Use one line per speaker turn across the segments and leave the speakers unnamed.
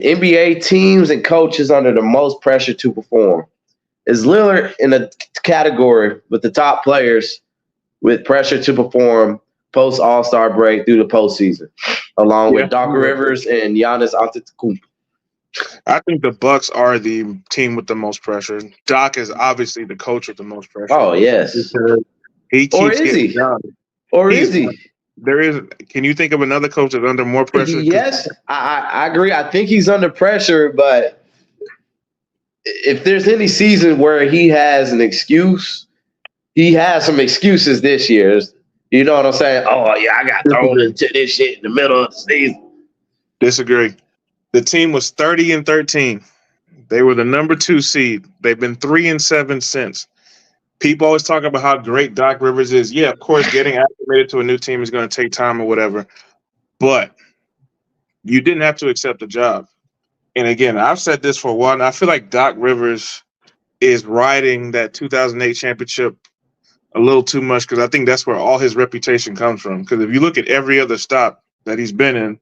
NBA teams and coaches under the most pressure to perform. Is Lillard in a category with the top players with pressure to perform post All-Star break through the postseason, along with Doc Rivers and Giannis Antetokounmpo?
I think the Bucks are the team with the most pressure. Doc is obviously the coach with the most pressure.
Oh, yes.
He keeps getting done.
Or is he?
There is. Can you think of another coach that's under more pressure?
Yes, I agree. I think he's under pressure, but if there's any season where he has an excuse, he has some excuses this year. You know what I'm saying? Oh, yeah, I got thrown into this shit in the middle of the season.
Disagree. The team was 30-13. They were the number 2 seed. They've been 3-7 since. People always talk about how great Doc Rivers is. Yeah, of course, getting acclimated to a new team is going to take time or whatever. But you didn't have to accept the job. And again, I've said this for a while, and I feel like Doc Rivers is riding that 2008 championship a little too much because I think that's where all his reputation comes from. Because if you look at every other stop that he's been in,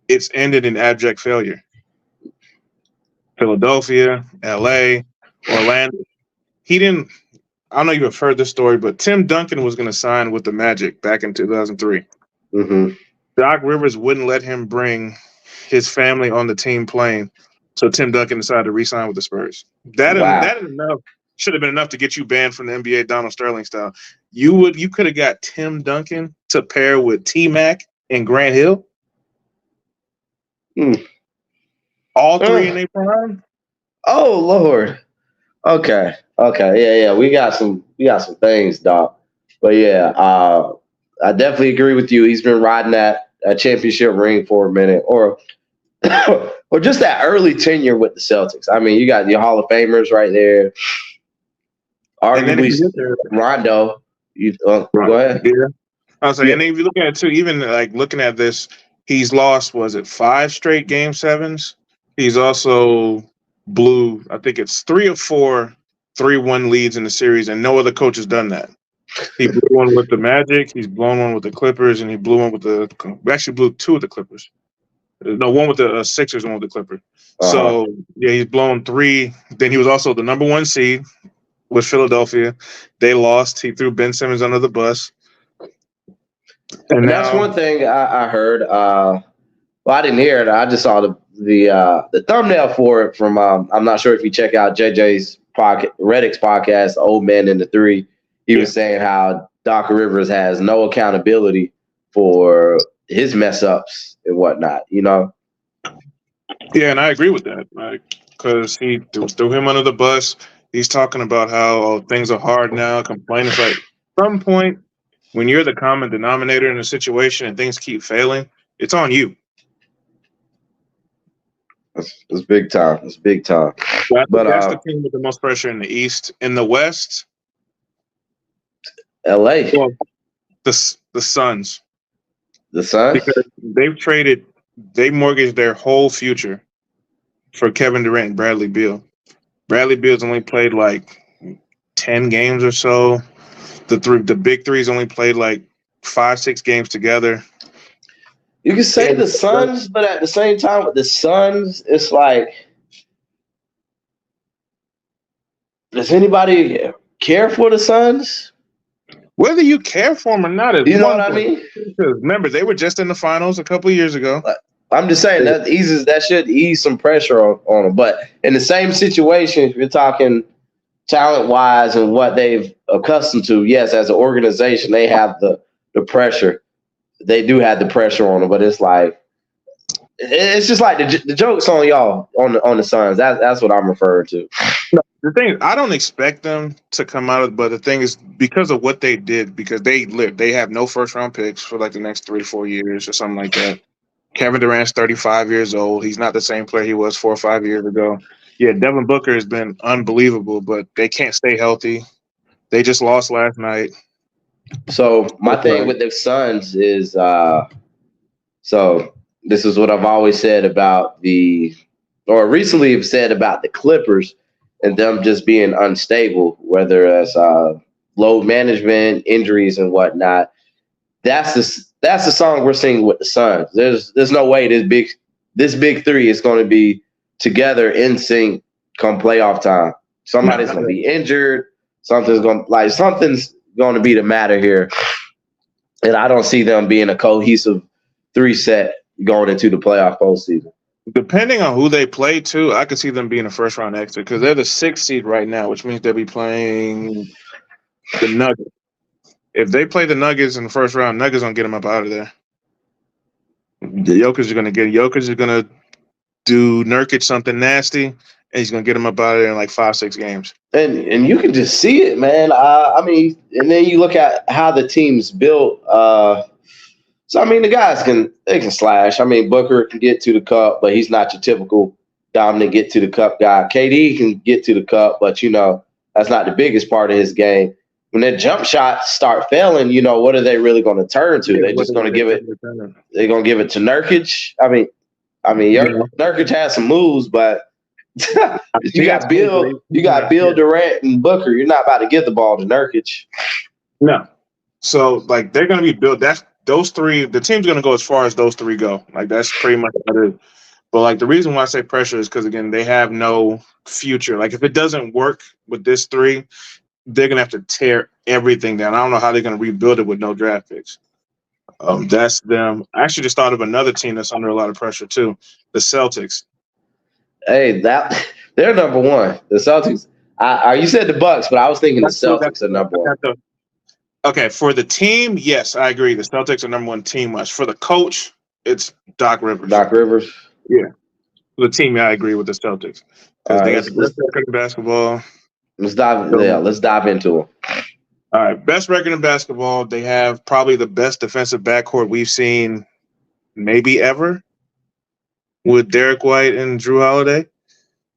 it's ended in abject failure. Philadelphia, L.A., Orlando. He didn't – I don't know if you've heard this story, but Tim Duncan was going to sign with the Magic back in 2003.
Mm-hmm.
Doc Rivers wouldn't let him bring his family on the team plane, so Tim Duncan decided to re-sign with the Spurs. That is enough. Should have been enough to get you banned from the NBA, Donald Sterling style. You could have got Tim Duncan to pair with T-Mac and Grant Hill. All three in their prime.
Oh Lord. Okay. Yeah. We got some things, Doc. But yeah, I definitely agree with you. He's been riding that championship ring for a minute, or just that early tenure with the Celtics. I mean, you got your Hall of Famers right there. Arguably, Rondo. Go ahead.
Yeah. I was saying, and if you look at it too, even like looking at this, he's lost, was it 5 straight Game 7s? He's also blew, I think it's 3 or 4 3-1 leads in the series, and no other coach has done that. He blew one with the Magic, he's blown one with the Clippers, and he blew one with actually blew 2 of the Clippers. No, one with the Sixers, one with the Clippers. So, yeah, he's blown 3. Then he was also the number 1 seed with Philadelphia. They lost. He threw Ben Simmons under the bus.
And that's one thing I heard. Well, I didn't hear it. I just saw the thumbnail for it from. I'm not sure if you check out JJ's Reddick's podcast, Old Man in the Three. He was saying how Doc Rivers has no accountability for his mess ups and whatnot. You know.
Yeah, and I agree with that, because he threw him under the bus. He's talking about how things are hard now, complaining. It's like, at some point, when you're the common denominator in a situation and things keep failing, it's on you.
It's big time. It's big time.
But that's the team with the most pressure in the East. In the West,
LA.
Well, the Suns.
The Suns?
Because they mortgaged their whole future for Kevin Durant and Bradley Beal. Bradley Beal's only played like 10 games or so. The big three's only played like 5-6 games together.
You can say the Suns, but at the same time with the Suns, it's like, does anybody care for the Suns?
Whether you care for them or not,
you know what I mean?
Remember, they were just in the finals a couple of years ago.
I'm just saying that should ease some pressure on them. But in the same situation, if you're talking talent-wise and what they've accustomed to, yes, as an organization, they have the pressure. They do have the pressure on them, but it's like it's just like the joke's on y'all on the Suns. That's what I'm referring to.
The thing is, I don't expect them to come out of, but the thing is, because of what they did, because they have no first-round picks for like the next 3 or 4 years or something like that. Kevin Durant's 35 years old. He's not the same player he was 4 or 5 years ago. Yeah, Devin Booker has been unbelievable, but they can't stay healthy. They just lost last night.
So my thing with the Suns is, so this is what I've always said about recently have said about the Clippers and them just being unstable, whether it's load management, injuries, and whatnot. That's the song we're singing with the Suns. There's no way this this big three is going to be together in sync come playoff time. Somebody's going to be injured. Something's going to be the matter here. And I don't see them being a cohesive three set going into the playoff postseason.
Depending on who they play to, I could see them being a first round exit because they're the 6th seed right now, which means they'll be playing the Nuggets. If they play the Nuggets in the first round, Nuggets gonna get them up out of there. The Jokic is gonna do Nurkic something nasty, and he's gonna get him up out of there in like 5-6 games.
And you can just see it, man. I mean, and then you look at how the team's built. So I mean, the guys can slash. I mean, Booker can get to the cup, but he's not your typical dominant get to the cup guy. KD can get to the cup, but that's not the biggest part of his game. When their jump shots start failing, what are they really going to turn to? They're just going to give it. They're going to give it to Nurkic. I mean, Nurkic has some moves, but you got Bill Durant and Booker. You're not about to give the ball to Nurkic.
No. So like they're going to be built. Those three. The team's going to go as far as those three go. Like that's pretty much what it is. But like the reason why I say pressure is because again they have no future. Like if it doesn't work with this three, they're going to have to tear everything down. I don't know how they're going to rebuild it with no draft picks. That's them. I actually just thought of another team that's under a lot of pressure too, the Celtics.
Hey, they're number one. The Celtics. You said the Bucks, but I was thinking the Celtics are number one.
Okay, for the team, yes, I agree. The Celtics are number one team-wise. For the coach, it's Doc Rivers.
Doc Rivers?
Yeah. For the team, I agree with the Celtics. Because they got the best record in basketball.
Let's dive into them.
All right, best record in basketball. They have probably the best defensive backcourt we've seen maybe ever with Derek White and Drew Holiday.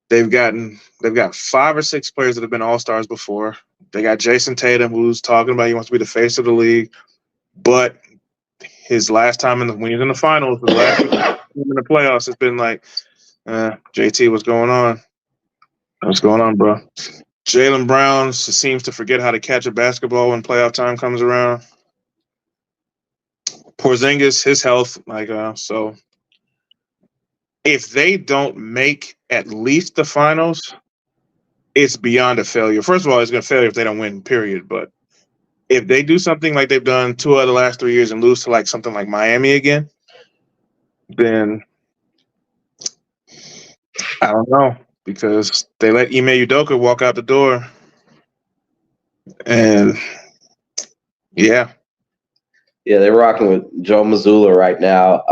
They've got 5 or 6 players that have been All-Stars before. They got Jayson Tatum, who's talking about he wants to be the face of the league, but his last time when he was in the finals, the last time in the playoffs, it's been like, JT, what's going on? What's going on, bro? Jaylen Brown seems to forget how to catch a basketball when playoff time comes around. Porzingis, his health, so if they don't make at least the finals, it's beyond a failure. First of all, it's going to failure if they don't win, period. But if they do something like they've done 2 out of the last 3 years and lose to like something like Miami again, then I don't know, because they let Ime Udoka walk out the door. And yeah,
they're rocking with Joe Mazzulla right now.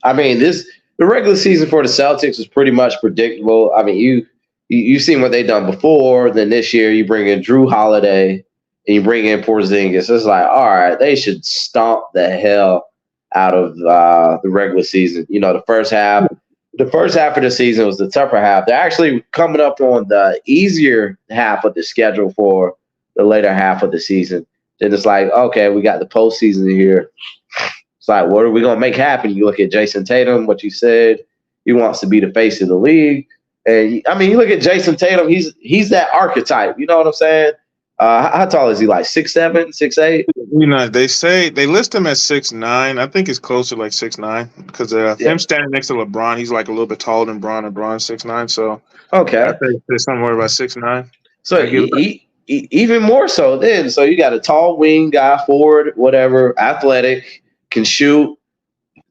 I mean, the regular season for the Celtics was pretty much predictable. I mean, you've seen what they've done before. Then this year, you bring in Drew Holiday and you bring in Porzingis. It's like, all right, they should stomp the hell out of the regular season. The first half of the season was the tougher half. They're actually coming up on the easier half of the schedule for the later half of the season. Then it's like, okay, we got the postseason here. It's like, what are we going to make happen? You look at Jayson Tatum, what you said. He wants to be the face of the league. And, I mean, you look at Jayson Tatum, he's that archetype. You know what I'm saying? How tall is he? Like 6'7", 6'8"?
They list him as 6'9". I think he's closer to like 6'9", because him standing next to LeBron, he's like a little bit taller than Bron, and Bron's 6'9". So
okay,
I think there's somewhere about 6'9".
So even more so then. So you got a tall wing guy, forward, whatever, athletic, can shoot,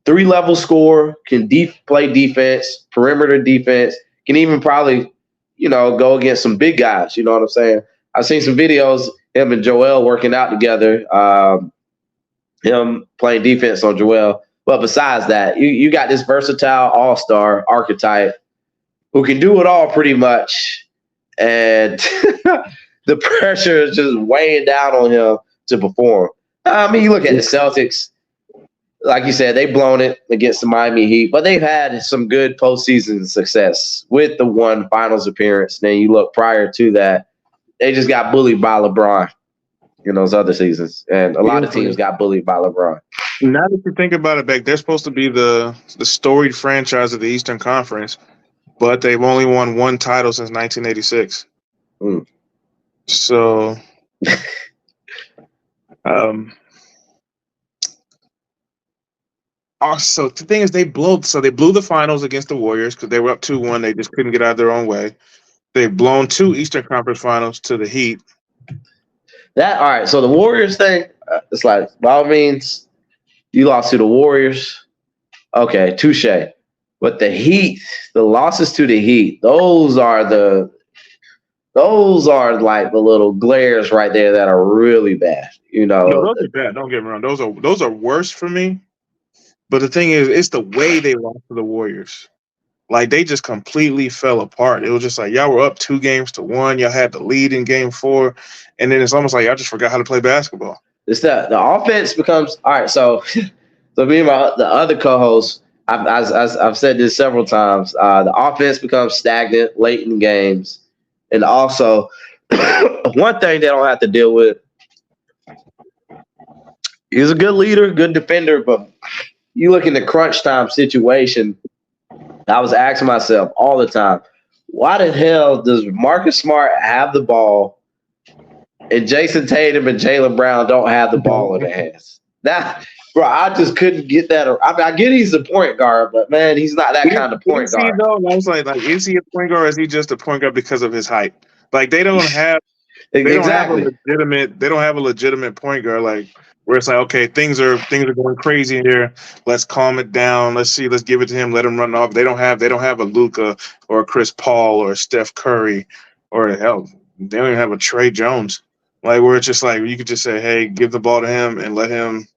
3-level scorer, can play defense, perimeter defense, can even probably, go against some big guys. You know what I'm saying? I've seen some videos, him and Joel working out together, him playing defense on Joel. But besides that, you got this versatile all-star archetype who can do it all pretty much. And the pressure is just weighing down on him to perform. I mean, you look at the Celtics, like you said, they've blown it against the Miami Heat, but they've had some good postseason success with the one finals appearance. Then you look prior to that, they just got bullied by LeBron in those other seasons. And a lot of teams got bullied by LeBron.
Now that you think about it, Beck, they're supposed to be the storied franchise of the Eastern Conference, but they've only won 1 title since 1986. So, I Also, the thing is, they blew the finals against the Warriors because they were up 2-1. They just couldn't get out of their own way. They've blown 2 Eastern Conference Finals to the Heat.
That all right. So the Warriors thing, it's like by all means, you lost to the Warriors. Okay, touche. But the Heat, the losses to the Heat, those are like the little glares right there that are really bad. You
No,
know,
those are bad. Don't get me wrong. Those are worse for me. But the thing is, it's the way they lost to the Warriors. Like, they just completely fell apart. It was just like, y'all were up 2-1. Y'all had the lead in game 4. And then it's almost like y'all just forgot how to play basketball.
it's that the offense becomes all right. So, so me and the other co-hosts, I've said this several times. The offense becomes stagnant late in games, and also one thing they don't have to deal with. He's a good leader, good defender, but you look in the crunch time situation. I was asking myself all the time, why the hell does Marcus Smart have the ball and Jayson Tatum and Jaylen Brown don't have the ball in their hands? That, bro, I just couldn't get that. I mean, I get he's a point guard, but man, he's not that kind of point guard.
Though? I was like, is he a point guard or is he just a point guard because of his height? Like, they don't have
Exactly.
They don't have a legitimate point guard like where it's like, okay, things are going crazy here. Let's calm it down. Let's give it to him. Let him run off. They don't have a Luka or a Chris Paul or a Steph Curry or hell, they don't even have a Trey Jones. Like, where it's just like you could just say, hey, give the ball to him and let him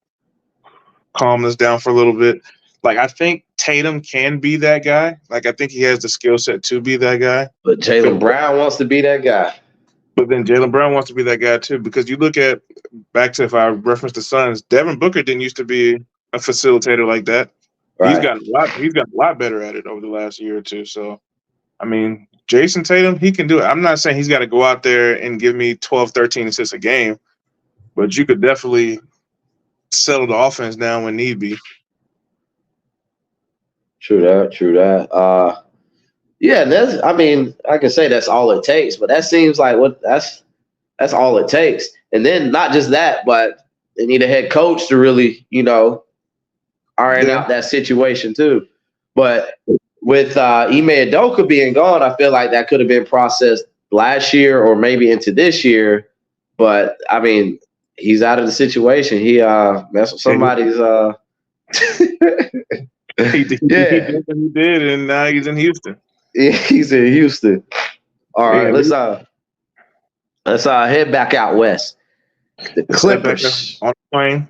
calm this down for a little bit. Like, I think Tatum can be that guy. Like, I think he has the skill set to be that guy.
But Jaylen Brown wants to be that guy.
But then Jaylen Brown wants to be that guy too, because you look at back to if I reference the Suns, Devin Booker didn't used to be a facilitator like that. Right. He's got a lot better at it over the last year or two. So, I mean, Jayson Tatum, he can do it. I'm not saying he's got to go out there and give me 12, 13 assists a game, but you could definitely settle the offense down when need be.
True that. Yeah, I can say that's all it takes, but that seems like that's all it takes. And then not just that, but they need a head coach to really, iron out that situation too. But with Ime Udoka being gone, I feel like that could have been processed last year or maybe into this year. But I mean, he's out of the situation. He messed with somebody's
He did, and now he's in Houston.
Yeah, he's in Houston. All right, let's head back out west. The Clippers
on the plane.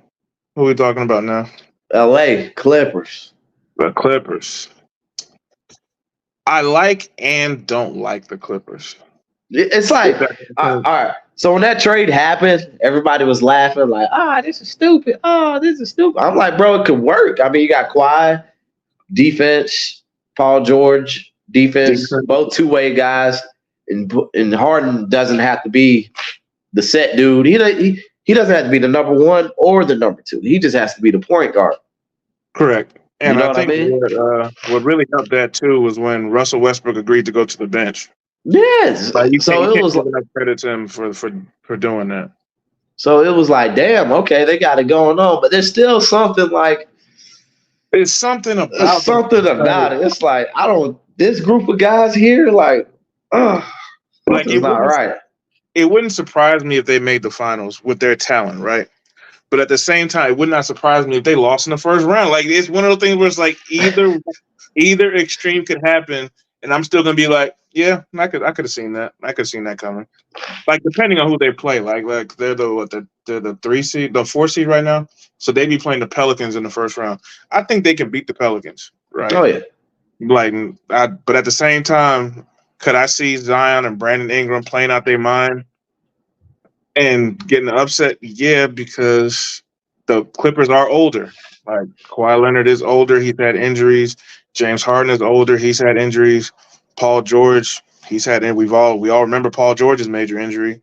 Who are we talking about now?
LA Clippers.
The Clippers. I like and don't like the Clippers.
It's like, all right. So when that trade happened, everybody was laughing like, this is stupid. This is stupid. I'm like, bro, it could work. I mean, you got Kawhi, defense, Paul George, defense, both two-way guys, and Harden doesn't have to be the set dude. He doesn't have to be the number 1 or the number 2. He just has to be the point guard.
Correct. And I think what really helped that too was when Russell Westbrook agreed to go to the bench.
Yes.
So it was like credit to him for doing that.
So it was like, damn, okay, they got it going on, but there's still something like.
It's something about
it. It's like this group of guys here, like it's not right.
It wouldn't surprise me if they made the finals with their talent, right? But at the same time, it would not surprise me if they lost in the first round. Like, it's one of those things where it's like either extreme could happen, and I'm still gonna be like, yeah, I could have seen that. I could have seen that coming. Like, depending on who they play, like they're the 3 seed, the 4 seed right now. So they'd be playing the Pelicans in the first round. I think they can beat the Pelicans, right?
Oh yeah.
But at the same time, could I see Zion and Brandon Ingram playing out their mind and getting upset? Yeah, because the Clippers are older. Like, Kawhi Leonard is older. He's had injuries. James Harden is older. He's had injuries. Paul George, we all remember Paul George's major injury.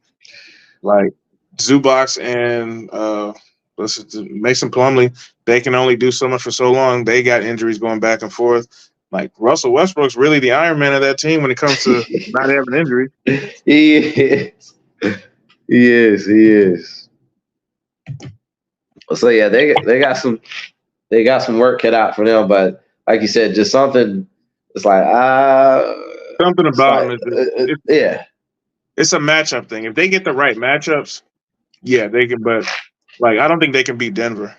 Like, Zubac and Mason Plumlee, they can only do so much for so long. They got injuries going back and forth. Like, Russell Westbrook's really the Iron Man of that team when it comes to not having injury.
He is. So yeah, they got some they got some work cut out for them. But like you said, just something. It's like
Something
it's
about
like
them is
yeah.
it's a matchup thing. If they get the right matchups, yeah, they can. But like, I don't think they can beat Denver.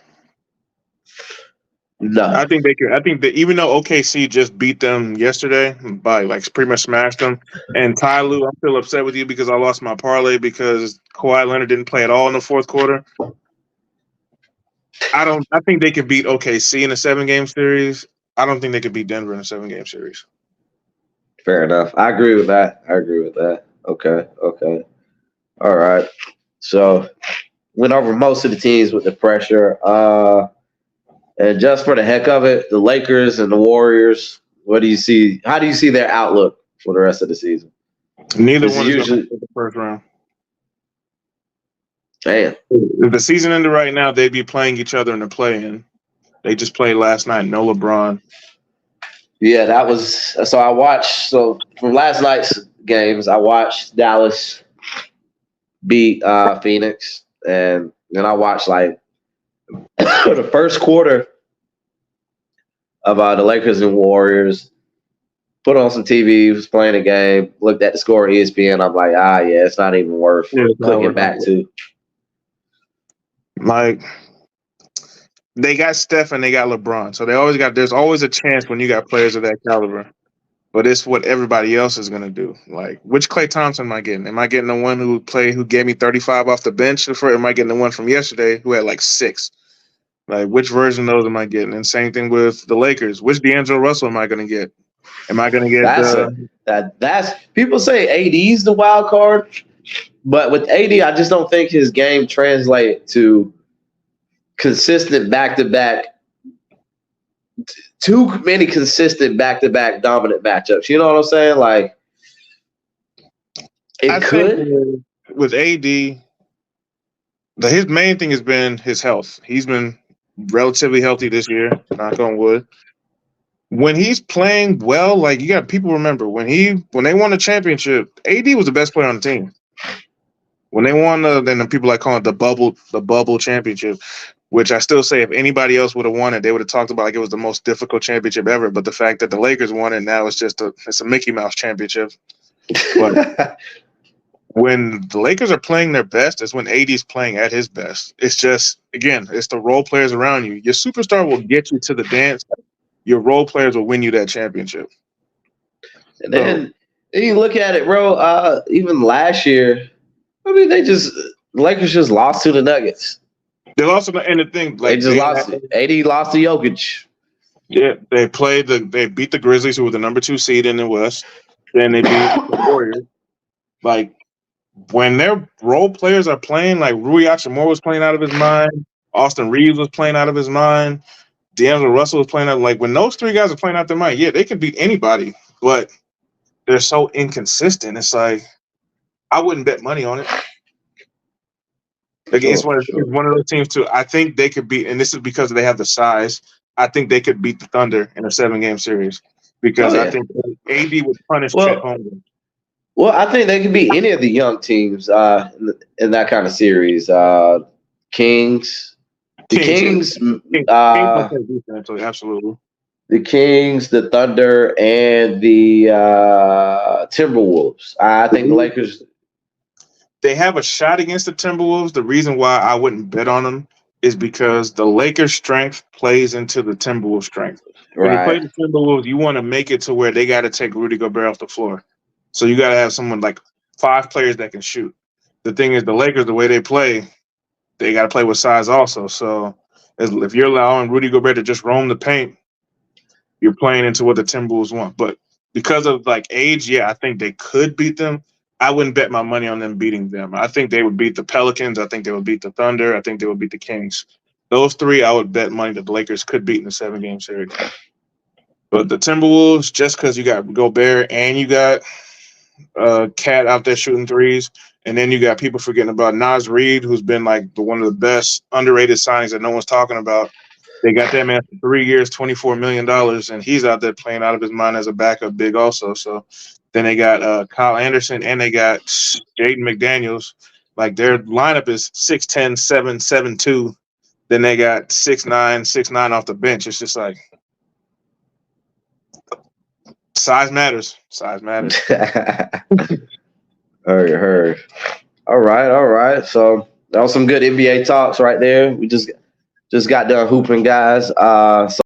No.
I think they could. I think that even though OKC just beat them yesterday by like pretty much smashed them, and Ty Lue, I'm still upset with you because I lost my parlay because Kawhi Leonard didn't play at all in the fourth quarter. I think they could beat OKC in a 7-game series. I don't think they could beat Denver in a 7-game series.
Fair enough. I agree with that. Okay. All right. So went over most of the teams with the pressure. And just for the heck of it, the Lakers and the Warriors. What do you see? How do you see their outlook for the rest of the season?
Neither
This is
one is going to
usually
make the first round.
damn.
If the season ended right now, they'd be playing each other in the play-in. They just played last night. No LeBron.
Yeah, that was so. I watched from last night's games. I watched Dallas beat Phoenix, and then I watched like the first quarter of the Lakers and Warriors. Put on some TV, was playing a game, looked at the score on ESPN. I'm like, yeah, it's not even worth clicking back to.
Like, they got Steph and they got LeBron, so there's always a chance when you got players of that caliber. But it's what everybody else is gonna do. Like, which Klay Thompson am I getting? Am I getting the one who gave me 35 off the bench, or am I getting the one from yesterday who had like 6? Like, which version of those am I getting? And same thing with the Lakers. Which D'Angelo Russell am I gonna get? Am I gonna get
that's people say AD's the wild card, but with AD, I just don't think his game translates to consistent back-to-back. Too many consistent back-to-back dominant matchups. You know what I'm saying? Like,
I think with AD, his main thing has been his health. He's been relatively healthy this year, knock on wood. When he's playing well, like, you got people remember when they won the championship, AD was the best player on the team. When they won, then the people like calling it the bubble championship, which I still say if anybody else would have won it, they would have talked about like it was the most difficult championship ever. But the fact that the Lakers won it now, it's a Mickey Mouse championship. But when the Lakers are playing their best, is when AD's playing at his best. It's just, again, it's the role players around you. Your superstar will get you to the dance. Your role players will win you that championship.
And then you look at it, bro. Even last year, I mean, the Lakers just lost to the Nuggets.
They lost, and the thing, like,
they just lost. AD lost to Jokic.
Yeah, they beat the Grizzlies, who were the number 2 seed in the West. Then they beat the Warriors. Like, when their role players are playing, like Rui Hachimura was playing out of his mind, Austin Reeves was playing out of his mind, D'Angelo Russell was playing out. Like, when those 3 guys are playing out their mind, yeah, they can beat anybody, but they're so inconsistent. It's like, I wouldn't bet money on it. It's one of those teams too. I think they could beat, and this is because they have the size. I think they could beat the Thunder in a 7-game series because I think AD would punish Chet Holmgren.
Well, I think they could beat any of the young teams in that kind of series. Kings,
absolutely.
The Kings, the Thunder, and the Timberwolves. I think the Lakers.
They have a shot against the Timberwolves. The reason why I wouldn't bet on them is because the Lakers' strength plays into the Timberwolves' strength. When you play the Timberwolves, you want to make it to where they got to take Rudy Gobert off the floor. So you got to have someone like 5 players that can shoot. The thing is, the Lakers, the way they play, they got to play with size also. So if you're allowing Rudy Gobert to just roam the paint, you're playing into what the Timberwolves want. But because of like age, yeah, I think they could beat them. I wouldn't bet my money on them beating them. I think they would beat the Pelicans. I think they would beat the Thunder. I think they would beat the Kings. Those 3, I would bet money that the Lakers could beat in the 7-game series. But the Timberwolves, just because you got Gobert and you got Cat out there shooting threes, and then you got people forgetting about Naz Reid, who's been like one of the best underrated signings that no one's talking about. They got that man for 3 years, $24 million, and he's out there playing out of his mind as a backup big also. So then they got Kyle Anderson, and they got Jaden McDaniels. Like, their lineup is 6'10", 7'2", Then they got 6'9" off the bench. It's just like size matters. Size matters.
Heard. All right. So that was some good NBA talks right there. We just got done hooping, guys. So